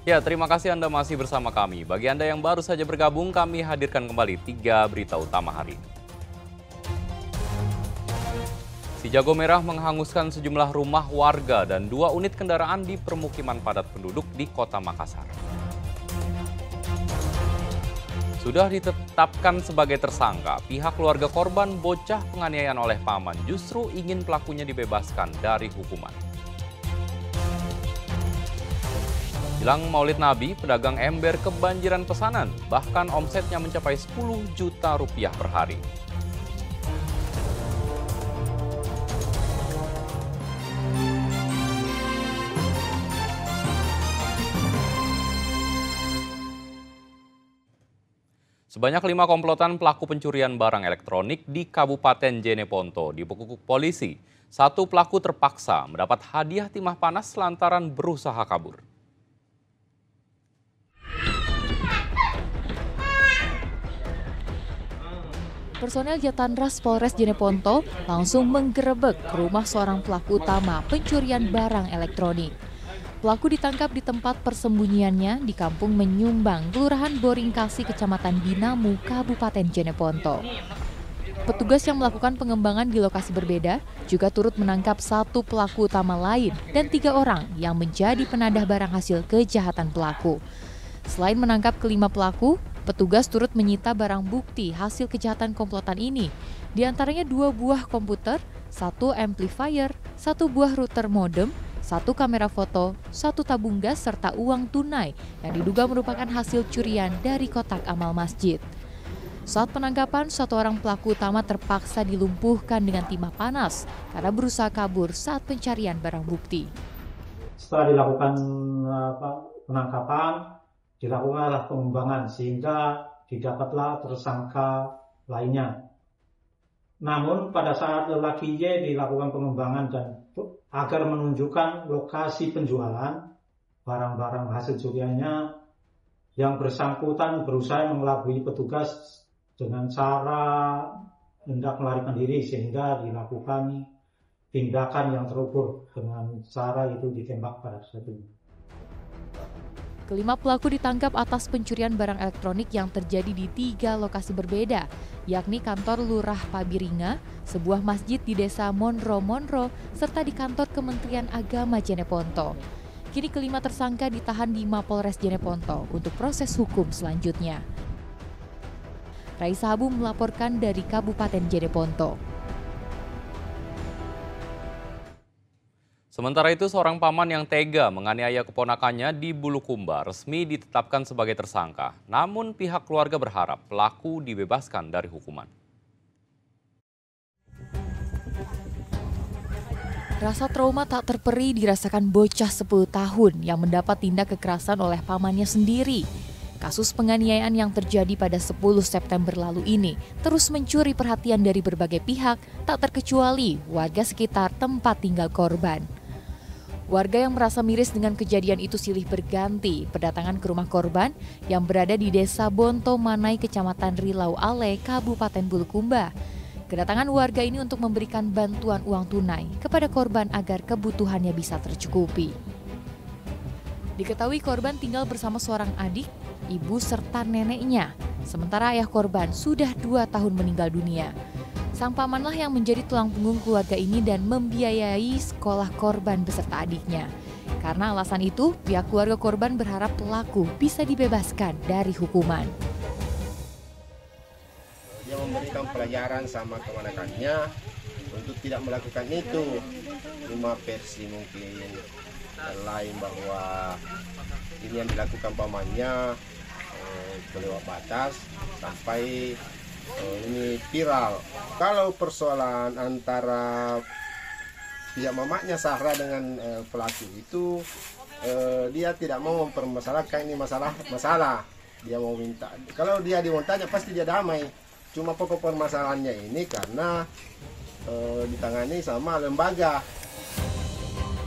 Ya, terima kasih Anda masih bersama kami. Bagi Anda yang baru saja bergabung, kami hadirkan kembali 3 berita utama hari ini. Si Jago Merah menghanguskan sejumlah rumah warga dan 2 unit kendaraan di permukiman padat penduduk di Kota Makassar. Sudah ditetapkan sebagai tersangka, pihak keluarga korban bocah penganiayaan oleh paman justru ingin pelakunya dibebaskan dari hukuman. Jelang Maulid Nabi, pedagang ember kebanjiran pesanan, bahkan omsetnya mencapai 10 juta rupiah per hari. Sebanyak 5 komplotan pelaku pencurian barang elektronik di Kabupaten Jeneponto dibekuk polisi. 1 pelaku terpaksa mendapat hadiah timah panas lantaran berusaha kabur. Personel Jatanras Polres Jeneponto langsung menggerebek rumah seorang pelaku utama pencurian barang elektronik. Pelaku ditangkap di tempat persembunyiannya di Kampung Menyumbang, Kelurahan Boringkasi, Kecamatan Binamu, Kabupaten Jeneponto. Petugas yang melakukan pengembangan di lokasi berbeda juga turut menangkap 1 pelaku utama lain dan 3 orang yang menjadi penadah barang hasil kejahatan pelaku. Selain menangkap ke-5 pelaku, petugas turut menyita barang bukti hasil kejahatan komplotan ini, di antaranya 2 buah komputer, 1 amplifier, 1 buah router modem, 1 kamera foto, 1 tabung gas, serta uang tunai yang diduga merupakan hasil curian dari kotak amal masjid. Saat penangkapan, 1 orang pelaku utama terpaksa dilumpuhkan dengan timah panas karena berusaha kabur saat pencarian barang bukti. Setelah dilakukan penangkapan, dilakukanlah pengembangan sehingga didapatlah tersangka lainnya. Namun pada saat lelaki Y dilakukan pengembangan dan agar menunjukkan lokasi penjualan barang-barang hasil curiannya, yang bersangkutan berusaha mengelabui petugas dengan cara hendak melarikan diri sehingga dilakukan tindakan yang terukur dengan cara itu ditembak pada saat itu. Ke-5 pelaku ditangkap atas pencurian barang elektronik yang terjadi di 3 lokasi berbeda, yakni kantor Lurah Pabiringa, sebuah masjid di desa Monro, serta di kantor Kementerian Agama Jeneponto. Kini ke-5 tersangka ditahan di Mapolres Jeneponto untuk proses hukum selanjutnya. Raisa Habu melaporkan dari Kabupaten Jeneponto. Sementara itu, seorang paman yang tega menganiaya keponakannya di Bulukumba resmi ditetapkan sebagai tersangka. Namun pihak keluarga berharap pelaku dibebaskan dari hukuman. Rasa trauma tak terperi dirasakan bocah 10 tahun yang mendapat tindak kekerasan oleh pamannya sendiri. Kasus penganiayaan yang terjadi pada 10 September lalu ini terus mencuri perhatian dari berbagai pihak, tak terkecuali warga sekitar tempat tinggal korban. Warga yang merasa miris dengan kejadian itu silih berganti berdatangan ke rumah korban yang berada di Desa Bonto Manai, Kecamatan Rilau Ale, Kabupaten Bulukumba. Kedatangan warga ini untuk memberikan bantuan uang tunai kepada korban agar kebutuhannya bisa tercukupi. Diketahui korban tinggal bersama seorang adik, ibu serta neneknya. Sementara ayah korban sudah 2 tahun meninggal dunia. Sang pamanlah yang menjadi tulang punggung keluarga ini dan membiayai sekolah korban beserta adiknya. Karena alasan itu, pihak keluarga korban berharap pelaku bisa dibebaskan dari hukuman. Dia memberikan pelajaran sama keponakannya untuk tidak melakukan itu. Cuma versi mungkin lain bahwa ini yang dilakukan pamannya kelewat batas sampai ini viral. Kalau persoalan antara pihak mamanya Sahra dengan pelaku itu, dia tidak mau mempermasalahkan ini masalah. Dia mau minta, kalau dia diminta pasti dia damai. Cuma pokok permasalahannya ini karena ditangani sama lembaga.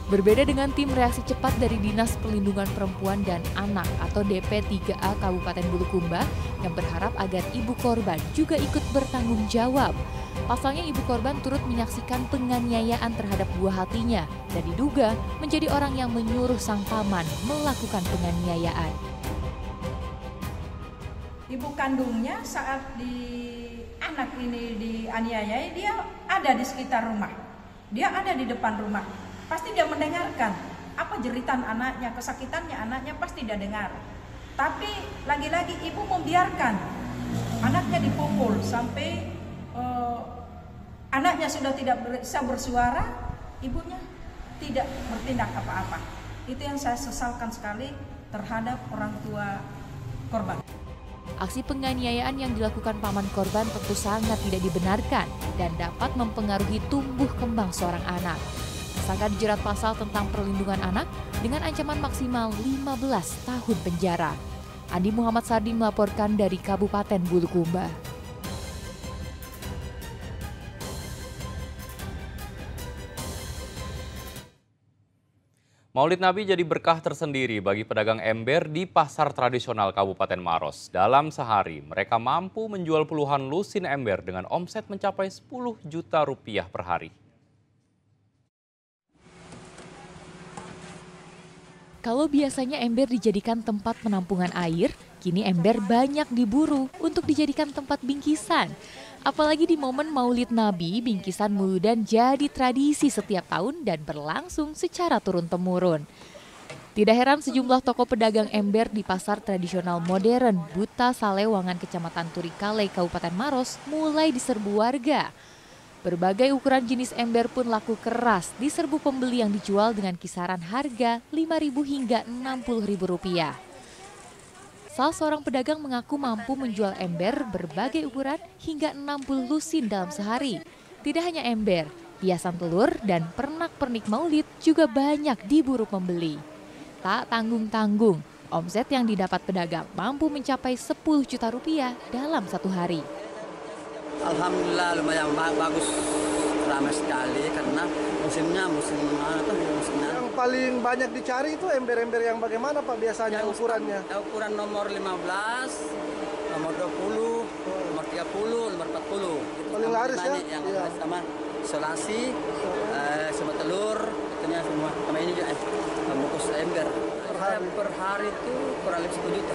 Berbeda dengan tim reaksi cepat dari Dinas Perlindungan Perempuan dan Anak atau DP3A Kabupaten Bulukumba yang berharap agar ibu korban juga ikut bertanggung jawab. Pasalnya ibu korban turut menyaksikan penganiayaan terhadap buah hatinya dan diduga menjadi orang yang menyuruh sang paman melakukan penganiayaan. Ibu kandungnya saat anak ini dianiaya, dia ada di sekitar rumah. Dia ada di depan rumah. Pasti dia mendengarkan apa jeritan anaknya, kesakitannya anaknya pasti dia dengar. Tapi lagi-lagi ibu membiarkan anaknya dipukul sampai anaknya sudah tidak bisa bersuara, ibunya tidak bertindak apa-apa. Itu yang saya sesalkan sekali terhadap orang tua korban. Aksi penganiayaan yang dilakukan paman korban tentu sangat tidak dibenarkan dan dapat mempengaruhi tumbuh kembang seorang anak. Tersangka dijerat pasal tentang perlindungan anak dengan ancaman maksimal 15 tahun penjara. Andi Muhammad Sardi melaporkan dari Kabupaten Bulukumba. Maulid Nabi jadi berkah tersendiri bagi pedagang ember di pasar tradisional Kabupaten Maros. Dalam sehari, mereka mampu menjual puluhan lusin ember dengan omset mencapai 10 juta rupiah per hari. Kalau biasanya ember dijadikan tempat penampungan air, kini ember banyak diburu untuk dijadikan tempat bingkisan. Apalagi di momen Maulid Nabi, bingkisan muludan jadi tradisi setiap tahun dan berlangsung secara turun-temurun. Tidak heran sejumlah toko pedagang ember di pasar tradisional modern Buta Salewangan Kecamatan Turikale, Kabupaten Maros mulai diserbu warga. Berbagai ukuran jenis ember pun laku keras diserbu pembeli yang dijual dengan kisaran harga Rp5.000 hingga Rp60.000. Salah seorang pedagang mengaku mampu menjual ember berbagai ukuran hingga 60 lusin dalam sehari. Tidak hanya ember, hiasan telur dan pernak-pernik maulid juga banyak diburu pembeli. Tak tanggung-tanggung, omset yang didapat pedagang mampu mencapai 10 juta rupiah dalam satu hari. Alhamdulillah lumayan bagus, ramai sekali karena musimnya Yang paling banyak dicari itu ember-ember yang bagaimana Pak biasanya ukurannya? Ukuran nomor 15, nomor 20, nomor 30, nomor 40. Paling laris ya? Yang sama isolasi, sama telur, itunya semua. Sama ini juga bungkus ember. Per hari itu kurang lebih 10 juta.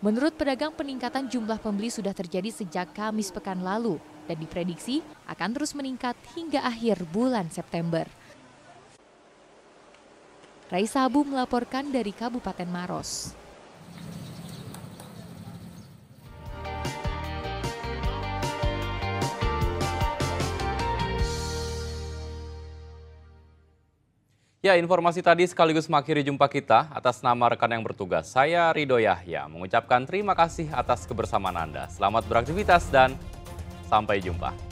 Menurut pedagang, peningkatan jumlah pembeli sudah terjadi sejak Kamis pekan lalu dan diprediksi akan terus meningkat hingga akhir bulan September. Raisa Abu melaporkan dari Kabupaten Maros. Ya, informasi tadi sekaligus mengakhiri jumpa kita. Atas nama rekan yang bertugas, saya Ridho Yahya mengucapkan terima kasih atas kebersamaan Anda. Selamat beraktivitas dan sampai jumpa.